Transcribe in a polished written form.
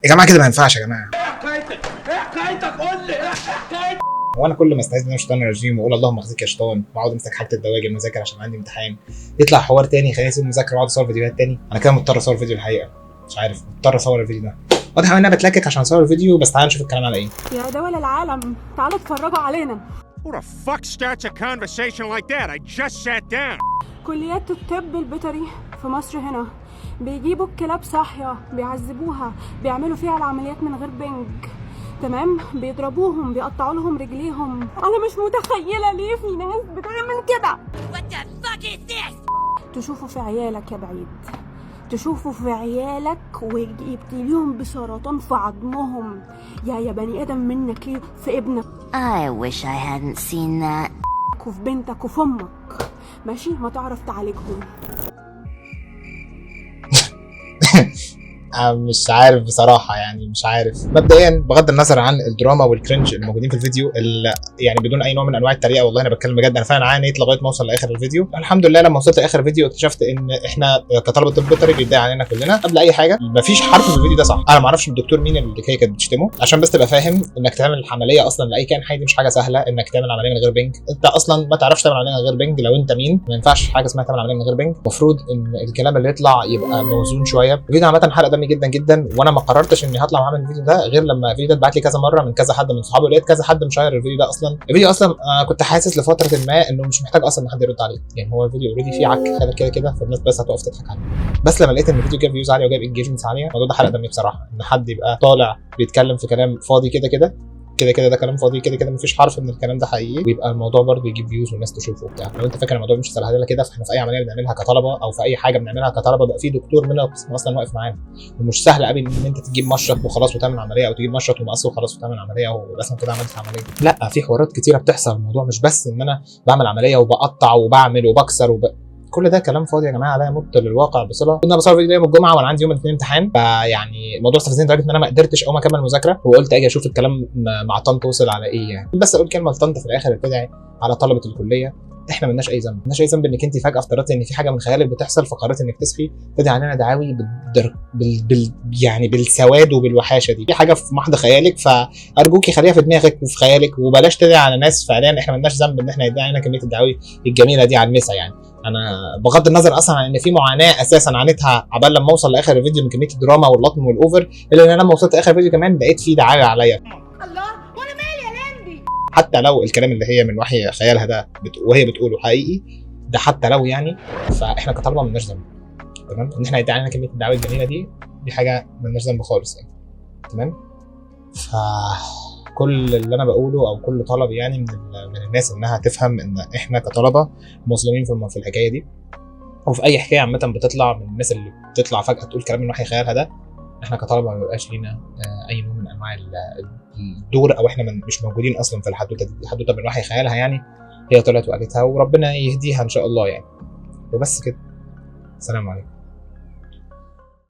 يا جماعه كده ما ينفعش يا جماعه. ايه حكايتك؟ ايه حكايتك؟ قول لي ايه حكايتك؟ هو انا كل ما استعيذ من الشيطان الرجيم واقول اللهم اخزيك يا شيطان واقعد امسك حاجه الدواجن واذاكر عشان عندي امتحان، يطلع حوار تاني خليني اسيب المذاكره واقعد اصور فيديوهات تاني. انا كده مضطر اصور فيديو الحقيقه، مش عارف، مضطر اصور الفيديو ده. واضح ان انا بتلكك عشان اصور الفيديو، بس تعالى نشوف الكلام على ايه. يا دول العالم تعالوا اتفرجوا علينا. Who the fuck starts a conversation like that? I just sat down. كليات الطب البيطري في مصر هنا بيجيبوا الكلاب صاحية بيعذبوها، بيعملوا فيها العمليات من غير بنج، تمام؟ بيضربوهم، بيقطعوا لهم رجليهم. انا مش متخيلة ليه في ناس بتعمل كده. What the fuck is this؟ تشوفوا في عيالك يا بعيد، تشوفوا في عيالك ويبتليهم بسرطان في عظمهم. يا بني ادم منك ليه في ابنك I wish I hadn't seen that. وفي بنتك وفي امك، ماشي؟ ما تعرف تعالجهم. مش عارف بصراحه، يعني مش عارف. مبدئيا بغض النظر عن الدراما والكرنج الموجودين في الفيديو، يعني بدون اي نوع من انواع التريقه، والله انا بتكلم بجد، انا فعلا عانيت لغايه ما اوصل لاخر الفيديو. الحمد لله لما وصلت لاخر الفيديو اكتشفت ان احنا كطلبه طب بيطري بيتضايق علينا كلنا. قبل اي حاجه مفيش حرف في الفيديو ده صح. انا ما اعرفش الدكتور مين اللي هي كانت بتشتمه، عشان بس تبقى فاهم انك تعمل عمليه اصلا لاي كائن حي دي مش حاجه سهله. انك تعمل عمليه من غير بنج، انت اصلا ما تعرفش تعمل عمليه من غير بنج. لو انت مين ما ينفعش حاجه اسمها تعمل عمليه من غير بنج. المفروض ان الكلام اللي يطلع يبقى موزون شويه. الفيديو عامه حرق دمي جدا جدا، وانا ما قررتش اني هطلع وهعمل الفيديو ده غير لما الفيديو ده اتبعت لي كذا مره من كذا حد من صحابي، ولقيت كذا حد مشاير الفيديو ده. اصلا الفيديو اصلا كنت حاسس لفتره ما انه مش محتاج اصلا ان حد يرد عليه، يعني هو الفيديو اوريدي فيه عك كده كده، فالناس بس هتقف تضحك عليه. بس لما لقيت ان الفيديو جاب فيوز عاليه وجاب انجيجمنتس عاليه، الموضوع ده حرق دمي بصراحه. ان حد يبقى طالع بيتكلم في كلام فاضي كده ده كلام فاضي كده مفيش حرف من الكلام ده حقيقي، ويبقى الموضوع برضه يجيب فيوز والناس تشوفه وبتاع. لو انت فاكر الموضوع مش سهل كده، فاحنا في اي عمليه بنعملها كطلبه او في اي حاجه بنعملها كطلبه بقى في دكتور من القسم اصلا واقف معانا، ومش سهل ابدا ان انت تجيب مشرط وخلاص وتعمل عمليه، او تجيب مشرط ومقص وخلاص وتعمل عمليه ورسم كده عملت عمليه. لا، في حوارات كتيره بتحصل. الموضوع مش بس ان انا بعمل عمليه وبقطع وبعمل وبكسر كل ده كلام فاضي يا جماعه، لا يمت للواقع بصله. كنا بصور فيديو يوم الجمعه وانا عندي يوم الاثنين امتحان، فيعني الموضوع استفزني لدرجه ان انا ما قدرتش اقوم اكمل مذاكره، وقلت اجي اشوف الكلام مع طنط وصل على ايه. يعني بس اقول كلمه لطنط في الاخر بتدعي على طلبه الكليه. احنا مالناش اي ذنب، مالناش اي ذنب انك انت فجاه افترضتي ان في حاجه من خيالك بتحصل فقررت انك تصحي تدعي علينا دعاوي يعني بالسواد وبالوحاشه دي. في حاجه في محض خيالك، فارجوكي خليها في دماغك وفي خيالك، وبلاش تدعي على ناس فعليا احنا مالناش ذنب ان احنا يدعي علينا كميه الدعاوي الجميله دي على المسا. يعني انا بغض النظر اصلا عن ان في معاناه اساسا عانيتها عبال لما اوصل لاخر الفيديو من كميه الدراما واللطم والاوفر، الا ان انا لما وصلت لاخر الفيديو كمان لقيت فيه دعاوي عليا. الله وانا مالي يا لمبي. حتى لو الكلام اللي هي من وحي خيالها ده وهي بتقوله حقيقي، ده حتى لو يعني، فاحنا كطلبه مالناش ذنب، تمام؟ ان احنا يدعي علينا كميه الدعاوي الجميله دي حاجه مالناش ذنب خالص يعني، تمام؟ كل اللي انا بقوله او كل طلب يعني من الناس انها تفهم ان احنا كطلبه مظلومين في الحكايه دي، وفي اي حكايه عامه بتطلع من الناس اللي بتطلع فجاه تقول كلام من وحي خيالها ده. احنا كطلبه ما بيبقاش لينا اي نوع من انواع الدور، او احنا مش موجودين اصلا في الحدوته دي. الحدوته من وحي خيالها يعني، هي طلعت وقالتها وربنا يهديها ان شاء الله يعني. وبس كده، السلام عليكم.